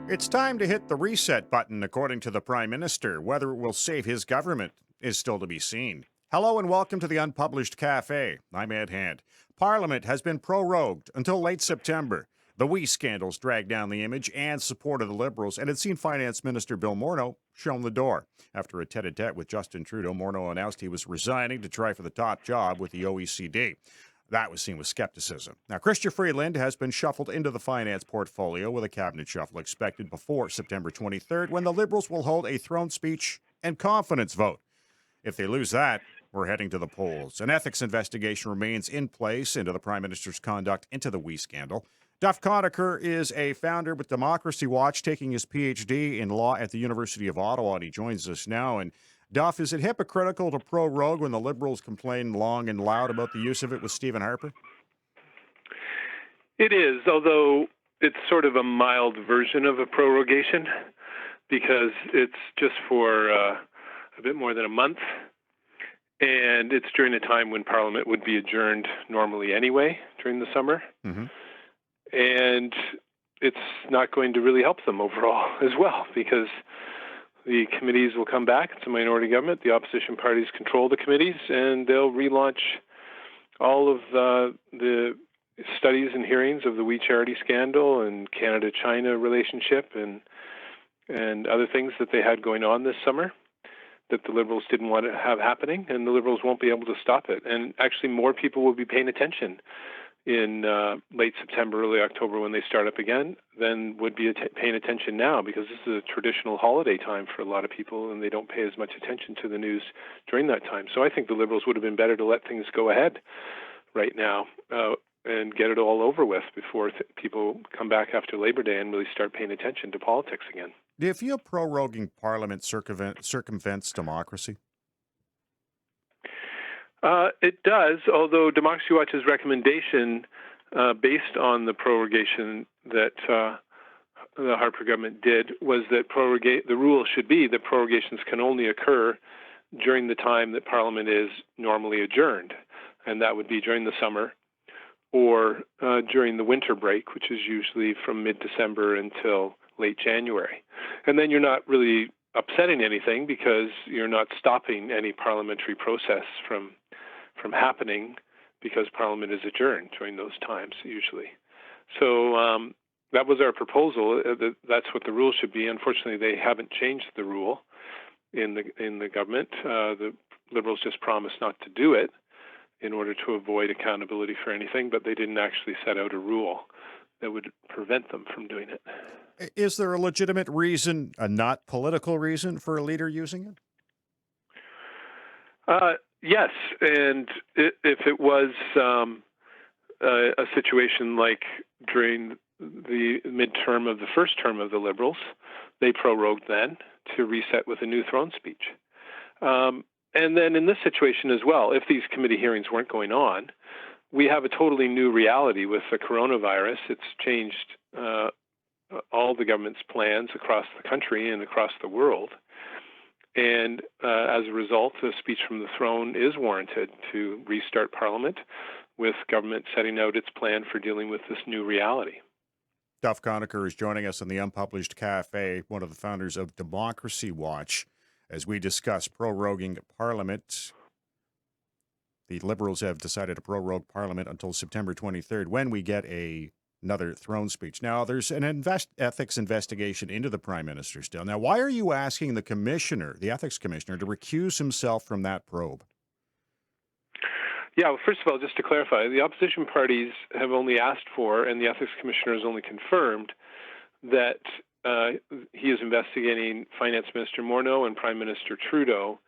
It's time to hit the reset button, according to the Prime Minister. Whether it will save his government is still to be seen. Hello and welcome to the Unpublished Cafe. I'm Ed Hand. Parliament has been prorogued until late September. The WE scandals dragged down the image and support of the Liberals, and had seen Finance Minister Bill Morneau shown the door. After a tete-a-tete with Justin Trudeau, Morneau announced he was resigning to try for the top job with the OECD. That was seen with skepticism. Now, Chrystia Freeland has been shuffled into the finance portfolio with a cabinet shuffle expected before September 23rd, when the Liberals will hold a throne speech and confidence vote. If they lose that, we're heading to the polls. An ethics investigation remains in place into the Prime Minister's conduct into the WE scandal. Duff Conacher is a founder with Democracy Watch, taking his PhD in law at the University of Ottawa, and he joins us now. And Duff, is it hypocritical to prorogue when the Liberals complain long and loud about the use of it with Stephen Harper? It is, although it's sort of a mild version of a prorogation because it's just for a bit more than a month, and it's during a time when Parliament would be adjourned normally anyway during the summer. Mm-hmm. And it's not going to really help them overall as well, because the committees will come back. It's a minority government. The opposition parties control the committees, and they'll relaunch all of the studies and hearings of the We Charity scandal and Canada-China relationship and other things that they had going on this summer that the Liberals didn't want to have happening, and the Liberals won't be able to stop it. And actually, more people will be paying attention in late September, early October, when they start up again, than would be paying attention now, because this is a traditional holiday time for a lot of people, and they don't pay as much attention to the news during that time. So I think the Liberals would have been better to let things go ahead right now and get it all over with before people come back after Labor Day and really start paying attention to politics again. Do you feel proroguing Parliament circumvents democracy? It does, although Democracy Watch's recommendation, based on the prorogation that the Harper government did, was that the rule should be that prorogations can only occur during the time that Parliament is normally adjourned, and that would be during the summer or during the winter break, which is usually from mid-December until late January. And then you're not really upsetting anything because you're not stopping any parliamentary process from happening, because Parliament is adjourned during those times usually. So that was our proposal. That's what the rule should be. Unfortunately, they haven't changed the rule in the government. The Liberals just promised not to do it in order to avoid accountability for anything, but they didn't actually set out a rule that would prevent them from doing it. Is there a legitimate reason, a not political reason, for a leader using it? Yes, and if it was a situation like during the midterm of the first term of the Liberals, they prorogued then to reset with a new throne speech. And then in this situation as well, if these committee hearings weren't going on, we have a totally new reality with the coronavirus. It's changed all the government's plans across the country and across the world. And as a result, a speech from the throne is warranted to restart Parliament, with government setting out its plan for dealing with this new reality. Duff Conacher is joining us in the Unpublished Cafe, one of the founders of Democracy Watch, as we discuss proroguing Parliament. The Liberals have decided to prorogue Parliament until September 23rd, when we get another throne speech. Now, there's an ethics investigation into the Prime Minister still. Now, why are you asking the commissioner, the ethics commissioner, to recuse himself from that probe? Yeah, well, first of all, just to clarify, the opposition parties have only asked for, and the ethics commissioner has only confirmed, that he is investigating Finance Minister Morneau and Prime Minister Trudeau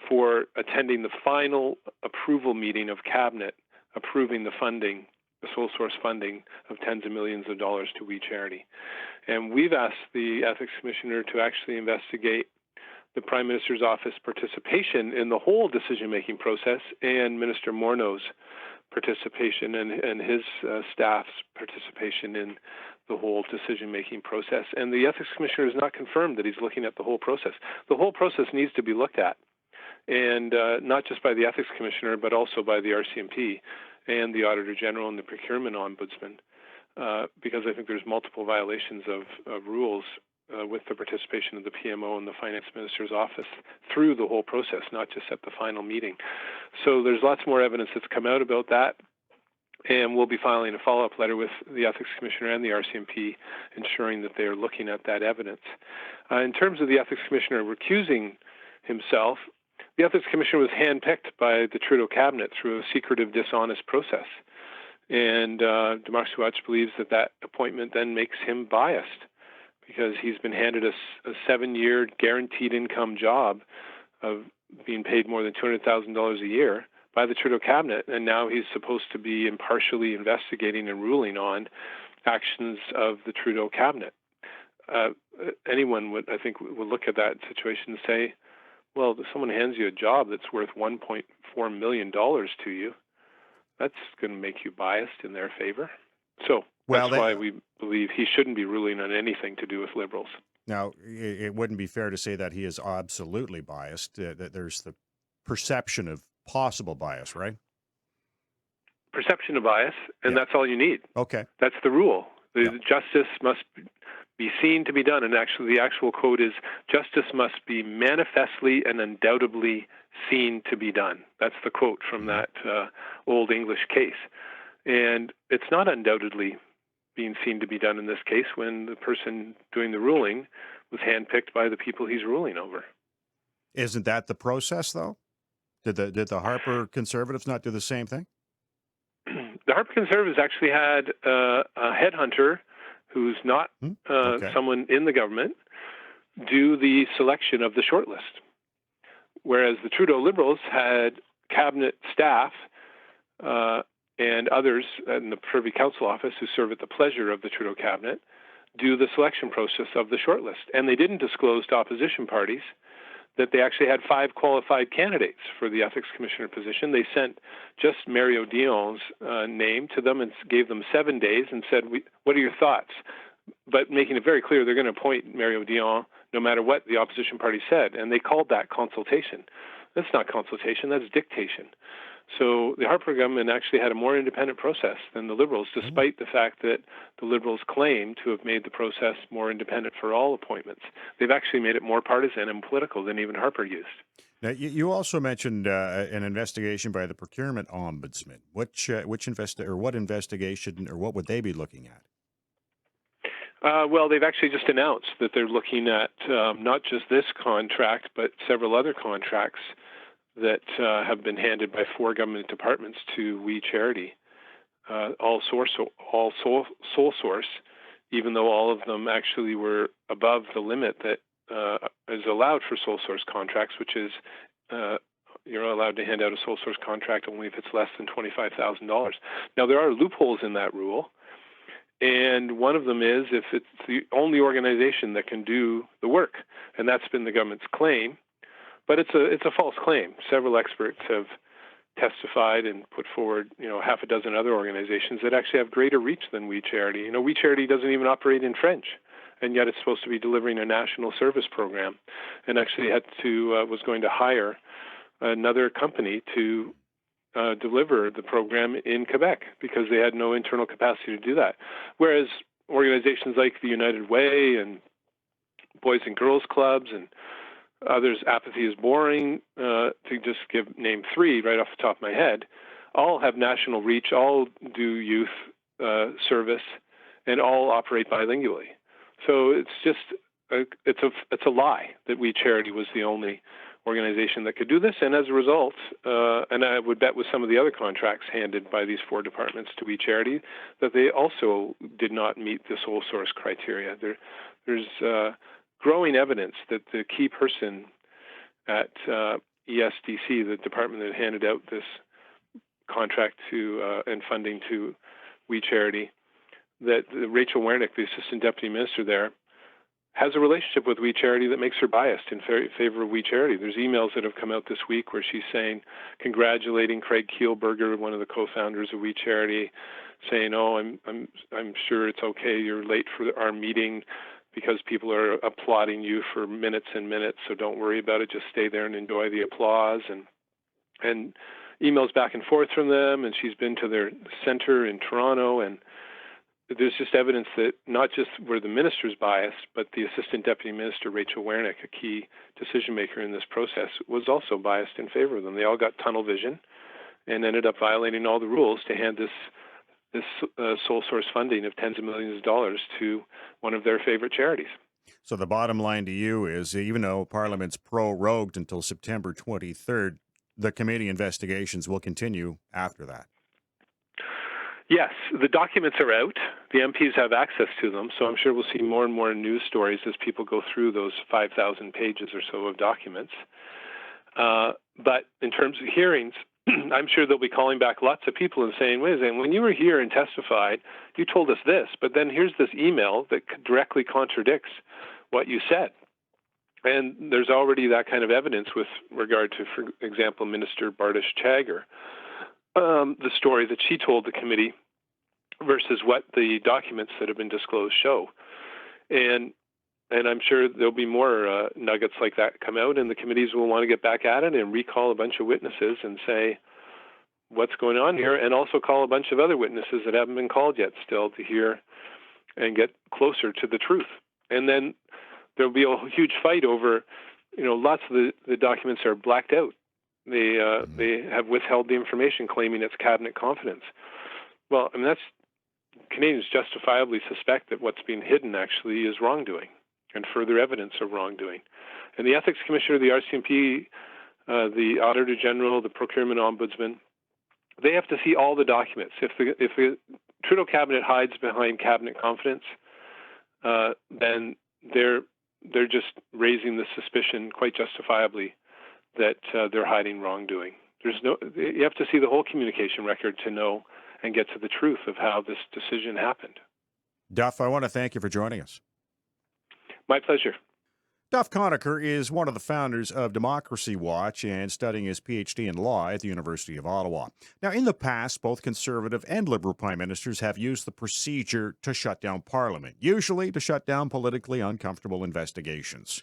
for attending the final approval meeting of Cabinet approving the funding, the sole source funding of tens of millions of dollars to We Charity. And we've asked the Ethics Commissioner to actually investigate the Prime Minister's office participation in the whole decision-making process, and Minister Morneau's participation and his staff's participation in the whole decision-making process. And the Ethics Commissioner has not confirmed that he's looking at the whole process. The whole process needs to be looked at, and not just by the Ethics Commissioner, but also by the RCMP and the Auditor General and the Procurement Ombudsman. because I think there's multiple violations of rules with the participation of the PMO and the Finance Minister's office through the whole process, not just at the final meeting. So there's lots more evidence that's come out about that, and we'll be filing a follow-up letter with the Ethics Commissioner and the RCMP, ensuring that they are looking at that evidence. In terms of the Ethics Commissioner recusing himself, the Ethics Commissioner was handpicked by the Trudeau cabinet through a secretive, dishonest process. And Democracy Watch believes that that appointment then makes him biased, because he's been handed a 7-year guaranteed income job of being paid more than $200,000 a year by the Trudeau cabinet, and now he's supposed to be impartially investigating and ruling on actions of the Trudeau cabinet. Anyone would, I think, would look at that situation and say, well, if someone hands you a job that's worth $1.4 million to you, that's going to make you biased in their favor. So that's why we believe he shouldn't be ruling on anything to do with Liberals. Now, it wouldn't be fair to say that he is absolutely biased. That there's the perception of possible bias, right? Perception of bias, and that's all you need. Okay. That's the rule. The justice must be seen to be done, and actually the actual quote is, justice must be manifestly and undoubtedly seen to be done. That's the quote from that Old English case. And it's not undoubtedly being seen to be done in this case when the person doing the ruling was handpicked by the people he's ruling over. Isn't that the process, though? Did the Harper Conservatives not do the same thing? The Harper Conservatives actually had a headhunter who's not someone in the government do the selection of the shortlist, whereas the Trudeau Liberals had cabinet staff and others in the Privy Council office who serve at the pleasure of the Trudeau cabinet do the selection process of the shortlist. And they didn't disclose to opposition parties that they actually had 5 qualified candidates for the Ethics Commissioner position. They sent just Mario Dion's name to them and gave them 7 days and said, what are your thoughts? But making it very clear they're going to appoint Mario Dion no matter what the opposition party said. And they called that consultation. That's not consultation, that's dictation. So the Harper government actually had a more independent process than the Liberals, despite the fact that the Liberals claim to have made the process more independent for all appointments. They've actually made it more partisan and political than even Harper used. Now, you also mentioned an investigation by the Procurement Ombudsman. What investigation, or what would they be looking at? Well, they've actually just announced that they're looking at not just this contract, but several other contracts that have been handed by 4 government departments to We Charity, all sole source, even though all of them actually were above the limit that is allowed for sole source contracts, which is you're allowed to hand out a sole source contract only if it's less than $25,000. Now, there are loopholes in that rule, and one of them is if it's the only organization that can do the work, and that's been the government's claim. But it's a false claim. Several experts have testified and put forward, half a dozen other organizations that actually have greater reach than We Charity. We Charity doesn't even operate in French, and yet it's supposed to be delivering a national service program, and actually was going to hire another company to deliver the program in Quebec because they had no internal capacity to do that. Whereas organizations like the United Way and Boys and Girls Clubs and others, Apathy is Boring, to just name 3 right off the top of my head, all have national reach, all do youth service, and all operate bilingually. So it's just it's a lie that We Charity was the only organization that could do this, and as a result, and I would bet with some of the other contracts handed by these 4 departments to We Charity, that they also did not meet the sole source criteria. There's growing evidence that the key person at ESDC, the department that handed out this contract to and funding to We Charity, that Rachel Wernick, the assistant deputy minister there, has a relationship with We Charity that makes her biased in favor of We Charity. There's emails that have come out this week where she's congratulating Craig Kielburger, one of the co-founders of We Charity, saying, "Oh, I'm sure it's okay. You're late for our meeting because people are applauding you for minutes and minutes, so don't worry about it. Just stay there and enjoy the applause." And emails back and forth from them, and she's been to their center in Toronto, and there's just evidence that not just were the ministers biased, but the Assistant Deputy Minister, Rachel Wernick, a key decision maker in this process, was also biased in favor of them. They all got tunnel vision and ended up violating all the rules to hand this sole source funding of tens of millions of dollars to one of their favorite charities. So the bottom line to you is, even though Parliament's prorogued until September 23rd, the committee investigations will continue after that. Yes, the documents are out. The MPs have access to them, so I'm sure we'll see more and more news stories as people go through those 5,000 pages or so of documents. But in terms of hearings, I'm sure they'll be calling back lots of people and saying, wait a second, when you were here and testified, you told us this, but then here's this email that directly contradicts what you said. And there's already that kind of evidence with regard to, for example, Minister Bardish Chagger, the story that she told the committee versus what the documents that have been disclosed show. And I'm sure there'll be more nuggets like that come out, and the committees will want to get back at it and recall a bunch of witnesses and say what's going on here, and also call a bunch of other witnesses that haven't been called yet still to hear and get closer to the truth. And then there'll be a huge fight over, lots of the documents are blacked out. They have withheld the information, claiming it's cabinet confidence. Well, I mean, Canadians justifiably suspect that what's being hidden actually is wrongdoing and further evidence of wrongdoing. And the Ethics Commissioner, the RCMP, the Auditor General, the Procurement Ombudsman, they have to see all the documents. If the Trudeau cabinet hides behind cabinet confidence, then they're just raising the suspicion, quite justifiably, that they're hiding wrongdoing. You have to see the whole communication record to know and get to the truth of how this decision happened. Duff, I want to thank you for joining us. My pleasure. Duff Conacher is one of the founders of Democracy Watch and studying his PhD in law at the University of Ottawa. Now, in the past, both Conservative and Liberal prime ministers have used the procedure to shut down Parliament, usually to shut down politically uncomfortable investigations.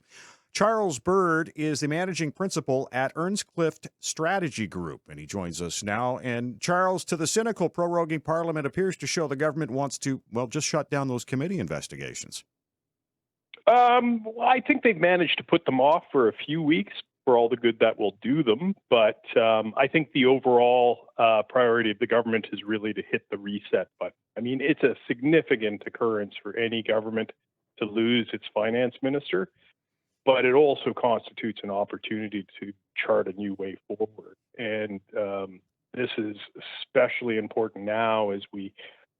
Charles Bird is the managing principal at Earnscliffe Strategy Group, and he joins us now. And Charles, to the cynical, proroguing Parliament appears to show the government wants to, just shut down those committee investigations. I think they've managed to put them off for a few weeks for all the good that will do them. But I think the overall priority of the government is really to hit the reset button. I mean, it's a significant occurrence for any government to lose its finance minister, but it also constitutes an opportunity to chart a new way forward. And this is especially important now as we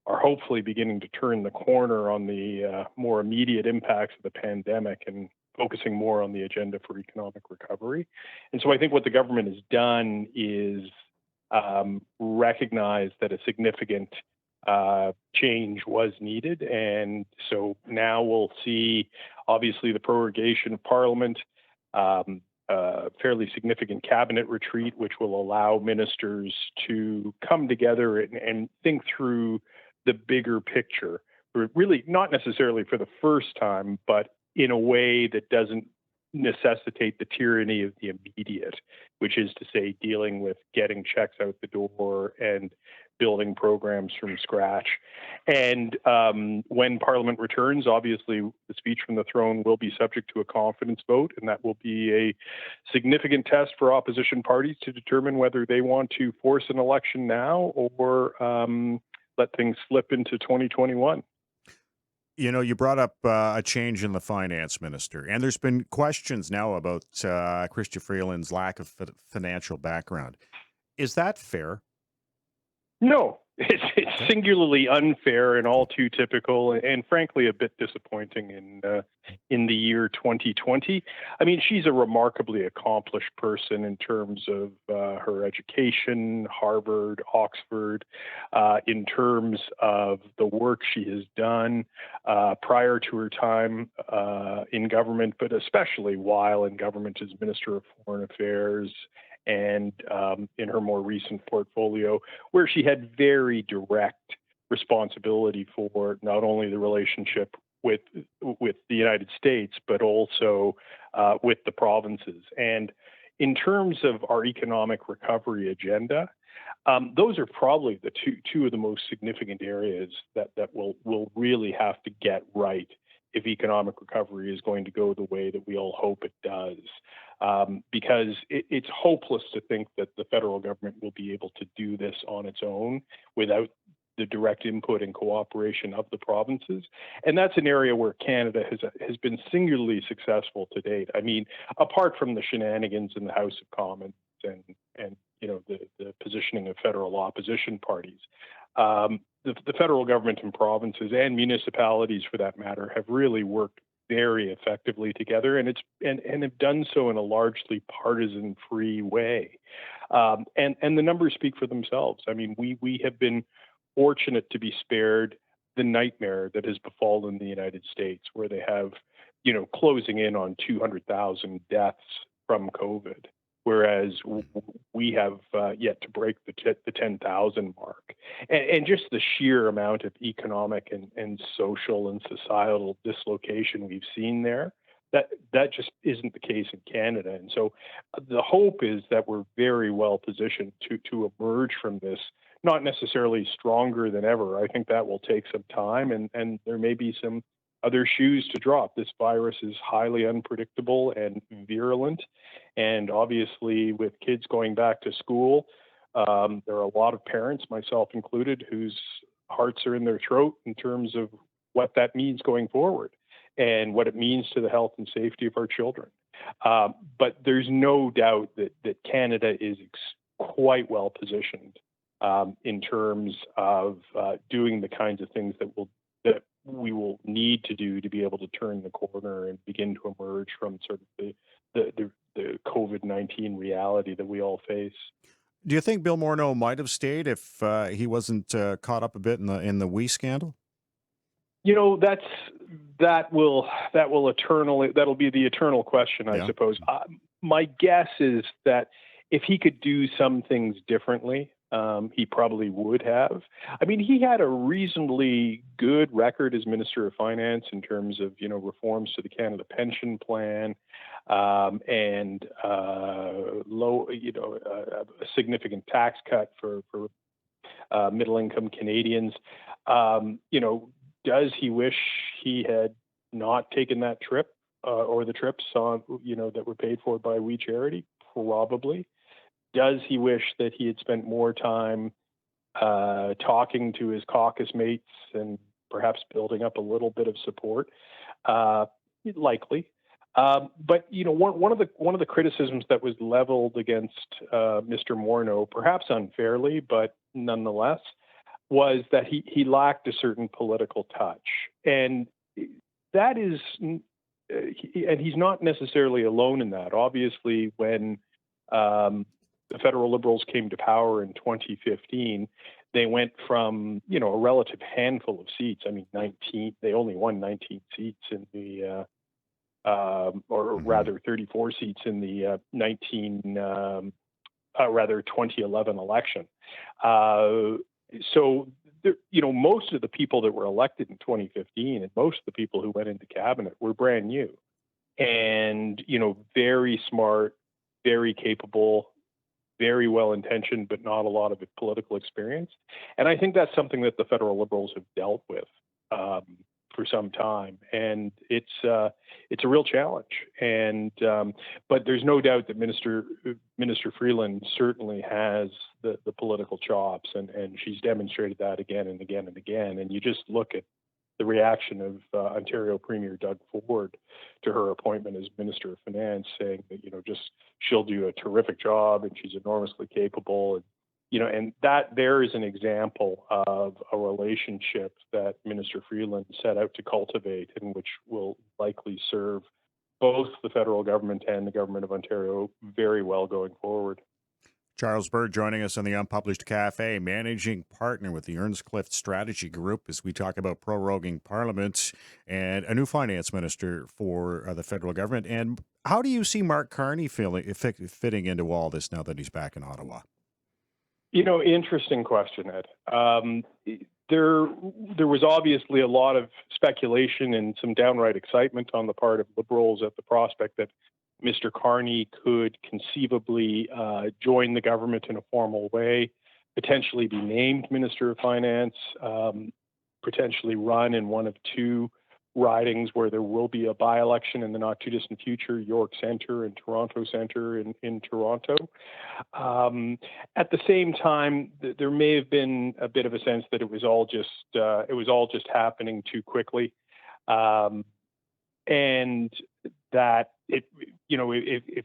are hopefully beginning to turn the corner on the more immediate impacts of the pandemic and focusing more on the agenda for economic recovery. And so I think what the government has done is recognize that a significant change was needed. And so now we'll see, obviously, the prorogation of Parliament, fairly significant cabinet retreat, which will allow ministers to come together and think through the bigger picture, really not necessarily for the first time, but in a way that doesn't necessitate the tyranny of the immediate, which is to say dealing with getting checks out the door and building programs from scratch. And when Parliament returns, obviously the speech from the throne will be subject to a confidence vote, and that will be a significant test for opposition parties to determine whether they want to force an election now or let things slip into 2021. You brought up a change in the finance minister, and there's been questions now about Chrystia Freeland's lack of financial background. Is that fair? No, it's singularly unfair and all too typical, and frankly a bit disappointing in the year 2020. I mean, she's a remarkably accomplished person in terms of her education, Harvard, Oxford, in terms of the work she has done prior to her time in government, but especially while in government as Minister of Foreign Affairs, and in her more recent portfolio, where she had very direct responsibility for not only the relationship with the United States, but also with the provinces. And in terms of our economic recovery agenda, Those are probably the two of the most significant areas that will really have to get right if economic recovery is going to go the way that we all hope it does. Because it's hopeless to think that the federal government will be able to do this on its own without the direct input and cooperation of the provinces. And that's an area where Canada has been singularly successful to date. I mean, apart from the shenanigans in the House of Commons and the positioning of federal opposition parties, the federal government and provinces and municipalities, for that matter, have really worked very effectively together, and have done so in a largely partisan-free way. And the numbers speak for themselves. I mean, we have been fortunate to be spared the nightmare that has befallen the United States, where they have, closing in on 200,000 deaths from COVID, whereas we have yet to break the 10,000 mark. And just the sheer amount of economic and social and societal dislocation we've seen there, that just isn't the case in Canada. And so the hope is that we're very well positioned to emerge from this, not necessarily stronger than ever. I think that will take some time, and there may be some other shoes to drop. This virus is highly unpredictable and virulent. And obviously, with kids going back to school, there are a lot of parents, myself included, whose hearts are in their throat in terms of what that means going forward and what it means to the health and safety of our children. But there's no doubt that Canada is quite well positioned in terms of doing the kinds of things that we will need to do to be able to turn the corner and begin to emerge from sort of the COVID-19 reality that we all face. Do you think Bill Morneau might have stayed if he wasn't caught up a bit in the WE scandal? That'll be the eternal question, I suppose. My guess is that if he could do some things differently, he probably would have. I mean, he had a reasonably good record as Minister of Finance in terms of, reforms to the Canada Pension Plan, and a significant tax cut for middle-income Canadians. Does he wish he had not taken that trip or the trips on, that were paid for by We Charity? Probably. Does he wish that he had spent more time talking to his caucus mates and perhaps building up a little bit of support? Likely. But one of the criticisms that was leveled against Mr. Morneau, perhaps unfairly, but nonetheless, was that he lacked a certain political touch, and that is, and he's not necessarily alone in that. Obviously, when the federal Liberals came to power in 2015, they went from, a relative handful of seats. I mean, 19. They only won 19 seats in the, or rather 34 seats in the 2011 election. So, most of the people that were elected in 2015 and most of the people who went into cabinet were brand new and, very smart, very capable, very well-intentioned, but not a lot of political experience. And I think that's something that the federal Liberals have dealt with for some time, and it's a real challenge. And but there's no doubt that Minister Freeland certainly has the political chops, and she's demonstrated that again and again and again. And you just look at the reaction of Ontario Premier Doug Ford to her appointment as Minister of Finance, saying that she'll do a terrific job and she's enormously capable, and that there is an example of a relationship that Minister Freeland set out to cultivate, and which will likely serve both the federal government and the government of Ontario very well going forward. Charles Bird joining us on the Unpublished Cafe, managing partner with the Earnscliffe Strategy Group, as we talk about proroguing Parliament and a new finance minister for the federal government. And how do you see Mark Carney fitting into all this now that he's back in Ottawa? Interesting question, Ed. There was obviously a lot of speculation and some downright excitement on the part of Liberals at the prospect that Mr. Carney could conceivably join the government in a formal way. potentially be named Minister of Finance, potentially run in one of two ridings where there will be a by-election in the not-too-distant future, York Centre and Toronto Centre in Toronto. At the same time, there may have been a bit of a sense that it was all just happening too quickly, and that if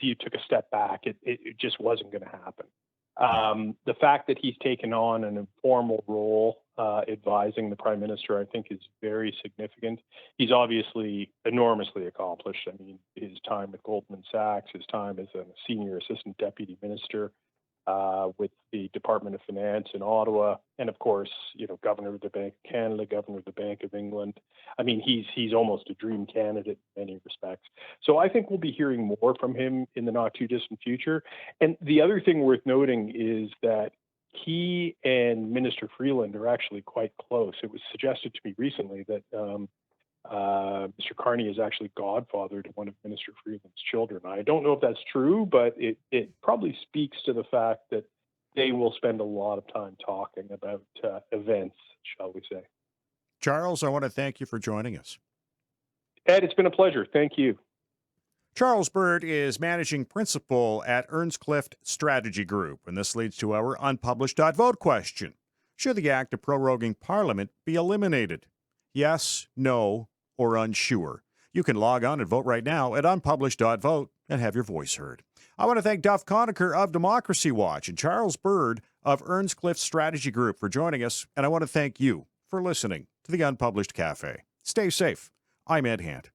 you took a step back, it just wasn't going to happen. The fact that he's taken on an informal role advising the Prime Minister, I think, is very significant. He's obviously enormously accomplished. I mean, his time with Goldman Sachs, his time as a senior assistant deputy minister with the Department of Finance in Ottawa, and of course, Governor of the Bank of Canada, Governor of the Bank of England. I mean, he's almost a dream candidate in many respects. So I think we'll be hearing more from him in the not too distant future. And the other thing worth noting is that he and Minister Freeland are actually quite close. It was suggested to me recently that Mr. Carney is actually godfather to one of Minister Freeland's children. I don't know if that's true, but it probably speaks to the fact that they will spend a lot of time talking about events, shall we say. Charles, I want to thank you for joining us. Ed, it's been a pleasure. Thank you. Charles Bird is managing principal at Earnscliffe Strategy Group, and this leads to our unpublished .vote question. Should the act of proroguing Parliament be eliminated? Yes, no, or unsure. You can log on and vote right now at unpublished.vote and have your voice heard. I want to thank Duff Conacher of Democracy Watch and Charles Bird of Earnscliffe Strategy Group for joining us, and I want to thank you for listening to the Unpublished Cafe. Stay safe. I'm Ed Hand.